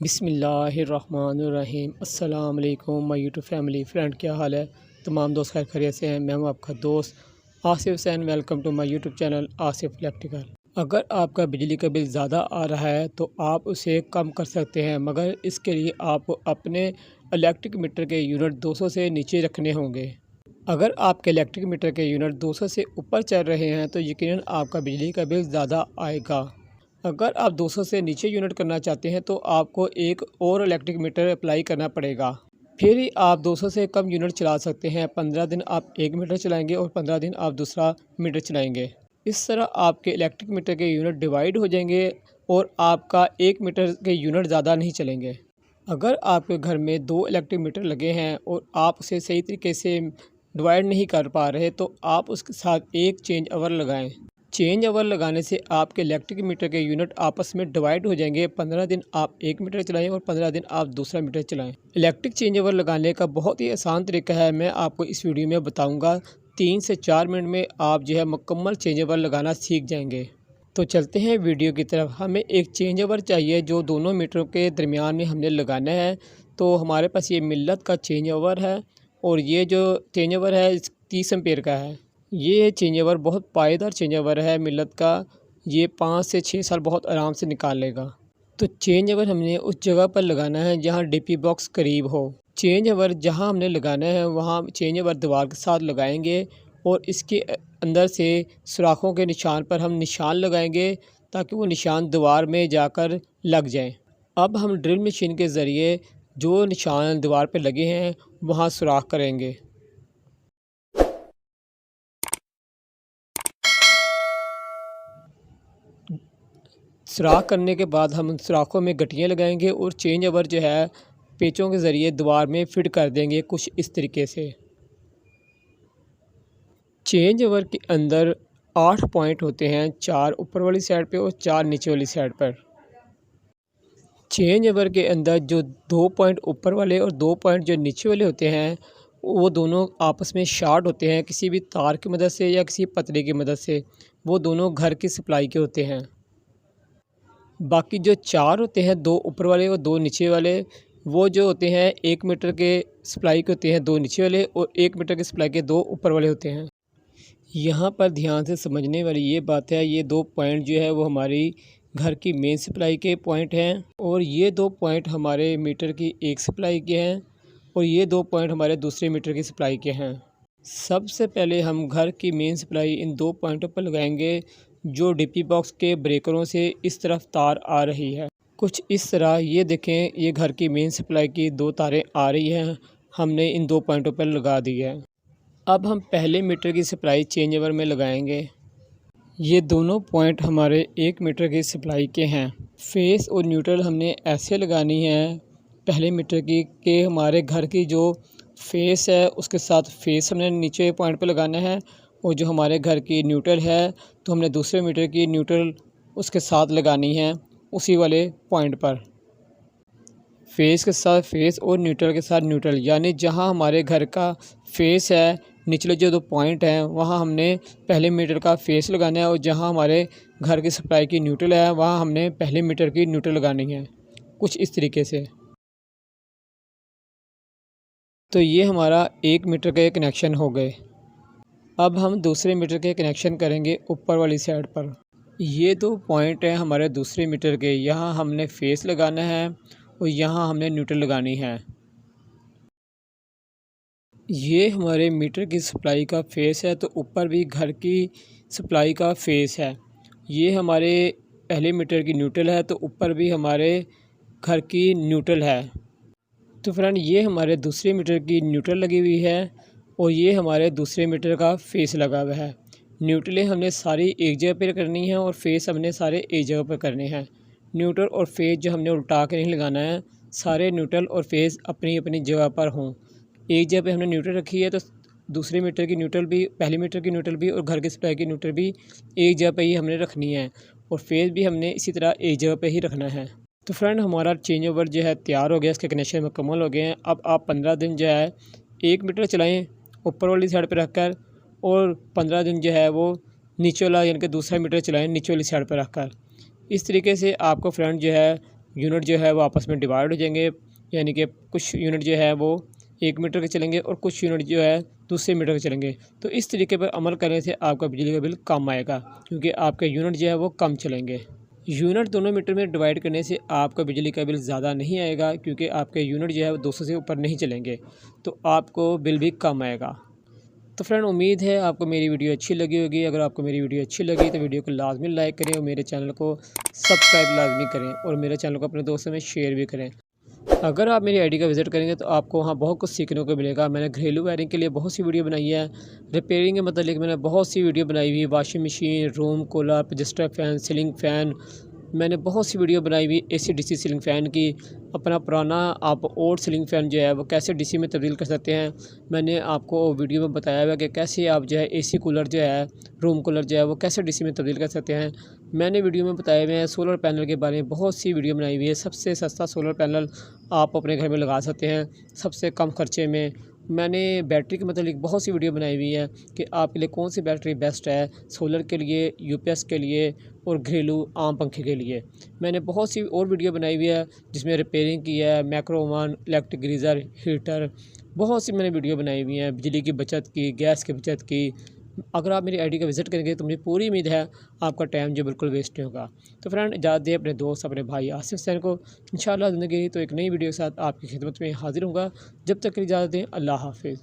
बिस्मिल्लाहिर्रहमानिर्रहीम। अस्सलाम वालेकुम माय यूट्यूब फैमिली फ्रेंड, क्या हाल है? तमाम दोस्त खैर खैरियत से हैं। मैं हूं आपका दोस्त Asif Hussain. Welcome to my YouTube channel Asif electrical. अगर आपका बिजली का बिल ज़्यादा आ रहा है तो आप उसे कम कर सकते हैं, मगर इसके लिए आप अपने इलेक्ट्रिक मीटर के यूनिट 200 से नीचे रखने होंगे। अगर आपके इलेक्ट्रिक मीटर के यूनिट 200 से ऊपर चल रहे हैं तो यकीनन आपका बिजली का बिल ज़्यादा आएगा। अगर आप 200 से नीचे यूनिट करना चाहते हैं तो आपको एक और इलेक्ट्रिक मीटर अप्लाई करना पड़ेगा। फिर ही आप 200 से कम यूनिट चला सकते हैं। 15 दिन आप एक मीटर चलाएंगे और 15 दिन आप दूसरा मीटर चलाएंगे। इस तरह आपके इलेक्ट्रिक मीटर के यूनिट डिवाइड हो जाएंगे और आपका एक मीटर के यूनिट ज़्यादा नहीं चलेंगे। अगर आपके घर में 2 इलेक्ट्रिक मीटर लगे हैं और आप उसे सही तरीके से डिवाइड नहीं कर पा रहे तो आप उसके साथ एक चेंज ओवर लगाएं। चेंज ओवर लगाने से आपके इलेक्ट्रिक मीटर के यूनिट आपस में डिवाइड हो जाएंगे। 15 दिन आप एक मीटर चलाएं और 15 दिन आप दूसरा मीटर चलाएं। इलेक्ट्रिक चेंज ओवर लगाने का बहुत ही आसान तरीका है, मैं आपको इस वीडियो में बताऊंगा। 3 से 4 मिनट में आप जो है मुकम्मल चेंज ओवर लगाना सीख जाएंगे। तो चलते हैं वीडियो की तरफ। हमें एक चेंज ओवर चाहिए जो दोनों मीटरों के दरमियान में हमने लगाना है। तो हमारे पास ये मिल्लत का चेंज ओवर है और ये जो चेंज ओवर है 30 एम्पेयर का है। ये चेंज ओवर बहुत पायदार चेंज ओवर है मिल्लत का। ये 5 से 6 साल बहुत आराम से निकाल लेगा। तो चेंज ओवर हमने उस जगह पर लगाना है जहाँ डीपी बॉक्स करीब हो। चेंज ओवर जहाँ हमने लगाना है वहाँ चेंज ओवर दीवार के साथ लगाएंगे और इसके अंदर से सुराखों के निशान पर हम निशान लगाएंगे ताकि वो निशान दीवार में जाकर लग जाएं। अब हम ड्रिल मशीन के ज़रिए जो निशान दीवार पर लगे हैं वहाँ सुराख करेंगे। सुराख करने के बाद हम उन सुराखों में गट्टियाँ लगाएंगे और चेंज ओवर जो है पेचों के ज़रिए दीवार में फिट कर देंगे कुछ इस तरीके से। चेंज ओवर के अंदर 8 पॉइंट होते हैं, 4 ऊपर वाली साइड पे और 4 नीचे वाली साइड पर। चेंज ओवर के अंदर जो 2 पॉइंट ऊपर वाले और 2 पॉइंट जो नीचे वाले होते हैं वो दोनों आपस में शॉर्ट होते हैं किसी भी तार की मदद से या किसी पतरे की मदद से। वो दोनों घर की सप्लाई के होते हैं। बाकी जो 4 होते हैं, 2 ऊपर वाले और 2 नीचे वाले, वो जो होते हैं 1 मीटर के सप्लाई के होते हैं 2 नीचे वाले और 1 मीटर के सप्लाई के 2 ऊपर वाले होते हैं। यहाँ पर ध्यान से समझने वाली ये बात है, ये 2 पॉइंट जो है वो हमारी घर की मेन सप्लाई के पॉइंट हैं और ये 2 पॉइंट हमारे मीटर की एक सप्लाई के हैं और ये 2 पॉइंट हमारे दूसरे मीटर की सप्लाई के हैं। सबसे पहले हम घर की मेन सप्लाई इन 2 पॉइंटों पर लगाएंगे जो डीपी बॉक्स के ब्रेकरों से इस तरफ तार आ रही है। कुछ इस तरह ये देखें, ये घर की मेन सप्लाई की 2 तारें आ रही हैं, हमने इन 2 पॉइंटों पर लगा दी है। अब हम पहले मीटर की सप्लाई चेंज ओवर में लगाएंगे। ये दोनों पॉइंट हमारे 1 मीटर की सप्लाई के हैं। फेस और न्यूट्रल हमने ऐसे लगानी है पहले मीटर की कि हमारे घर की जो फेस है उसके साथ फेस हमने नीचे पॉइंट पर लगाना है और जो हमारे घर की न्यूट्रल है तो हमने दूसरे मीटर की न्यूट्रल उसके साथ लगानी है उसी वाले पॉइंट पर। फेस के साथ फेस और न्यूट्रल के साथ न्यूट्रल, यानी जहां हमारे घर का फेस है निचले जो 2 पॉइंट हैं वहां हमने पहले मीटर का फेस लगाना है और जहां हमारे घर की सप्लाई की न्यूट्रल है वहां हमने पहले मीटर की न्यूट्रल लगानी है, कुछ इस तरीके से। तो ये हमारा 1 मीटर के कनेक्शन हो गए। अब हम दूसरे मीटर के कनेक्शन करेंगे ऊपर वाली साइड पर। ये 2 पॉइंट हैं हमारे दूसरे मीटर के, यहाँ हमने फेस लगाना है और यहाँ हमने न्यूट्रल लगानी है। ये हमारे मीटर की सप्लाई का फेस है तो ऊपर भी घर की सप्लाई का फेस है। ये हमारे पहले मीटर की न्यूट्रल है तो ऊपर भी हमारे घर की न्यूट्रल है। तो फ्रेंड ये हमारे दूसरे मीटर की न्यूट्रल लगी हुई है और ये हमारे दूसरे मीटर का फेस लगा हुआ है। न्यूट्रलें हमने सारी एक जगह पर करनी है और फेस हमने सारे एक जगह पर करने हैं। न्यूट्रल और फेस जो हमने उल्टा के नहीं लगाना है, सारे न्यूट्रल और फेस अपनी अपनी जगह पर हों। एक जगह पे हमने न्यूट्रल रखी है तो दूसरे मीटर की न्यूट्रल भी, पहले मीटर की न्यूट्रल भी और घर की सप्लाई की न्यूट्रल भी एक जगह पर ही हमने रखनी है और फेस भी हमने इसी तरह एक जगह पर ही रखना है। तो फ्रेंड हमारा चेंज ओवर जो है तैयार हो गया, इसके कनेक्शन मुकम्मल हो गए हैं। अब आप 15 दिन जो है 1 मीटर चलाएँ ऊपर वाली साइड पर रखकर और 15 दिन जो है वो नीचे वाला यानी कि दूसरा मीटर चलाएँ नीचे वाली साइड पर रखकर। इस तरीके से आपको फ्रेंड जो है यूनिट जो है वो आपस में डिवाइड हो जाएंगे, यानी कि कुछ यूनिट जो है वो 1 मीटर के चलेंगे और कुछ यूनिट जो है दूसरे मीटर के चलेंगे। तो इस तरीके पर अमल करने से आपका बिजली का बिल कम आएगा, क्योंकि आपके यूनिट जो है वो कम चलेंगे। यूनिट दोनों मीटर में डिवाइड करने से आपका बिजली का बिल ज़्यादा नहीं आएगा, क्योंकि आपके यूनिट जो है वो 200 से ऊपर नहीं चलेंगे, तो आपको बिल भी कम आएगा। तो फ्रेंड, उम्मीद है आपको मेरी वीडियो अच्छी लगी होगी। अगर आपको मेरी वीडियो अच्छी लगी तो वीडियो को लाजमी लाइक करें और मेरे चैनल को सब्सक्राइब लाजमी करें और मेरे चैनल को अपने दोस्तों में शेयर भी करें। अगर आप मेरी आईडी का विज़िट करेंगे तो आपको वहाँ बहुत कुछ सीखने को मिलेगा। मैंने घरेलू वायरिंग के लिए बहुत सी वीडियो बनाई है, रिपेयरिंग के मतलब मैंने बहुत सी वीडियो बनाई हुई है, washing machine, room cooler, adjuster fan, ceiling fan, मैंने बहुत सी वीडियो बनाई हुई एसी डीसी सीलिंग फ़ैन की। अपना पुराना आप ओल्ड सीलिंग फ़ैन जो है वो कैसे डीसी में तब्दील कर सकते हैं, मैंने आपको वीडियो में बताया हुआ कि कैसे आप जो है एसी कूलर जो है, रूम कूलर जो है वो कैसे डीसी में तब्दील कर सकते हैं। मैंने वीडियो में बताया हुआ है सोलर पैनल के बारे में, बहुत सी वीडियो बनाई हुई है। सबसे सस्ता सोलर पैनल आप अपने घर में लगा सकते हैं सबसे कम खर्चे में। मैंने बैटरी के मतलब बहुत सी वीडियो बनाई हुई है कि आपके लिए कौन सी बैटरी बेस्ट है, सोलर के लिए, यूपीएस के लिए और घरेलू आम पंखे के लिए। मैंने बहुत सी और वीडियो बनाई हुई है जिसमें रिपेयरिंग की है, micro oven, electric geyser, heater, बहुत सी मैंने वीडियो बनाई हुई हैं, बिजली की बचत की, गैस की बचत की। अगर आप मेरी आईडी का विज़िट करेंगे तो मुझे पूरी उम्मीद है आपका टाइम जो बिल्कुल वेस्ट नहीं होगा। तो फ्रेंड, इजाज़त दें अपने दोस्त, अपने भाई आसिफ हुसैन को। इंशाअल्लाह ज़िंदगी तो एक नई वीडियो के साथ आपकी खिदमत में हाज़िर होऊंगा। जब तक के लिए इजाज़त दें, अल्लाह हाफ़िज़।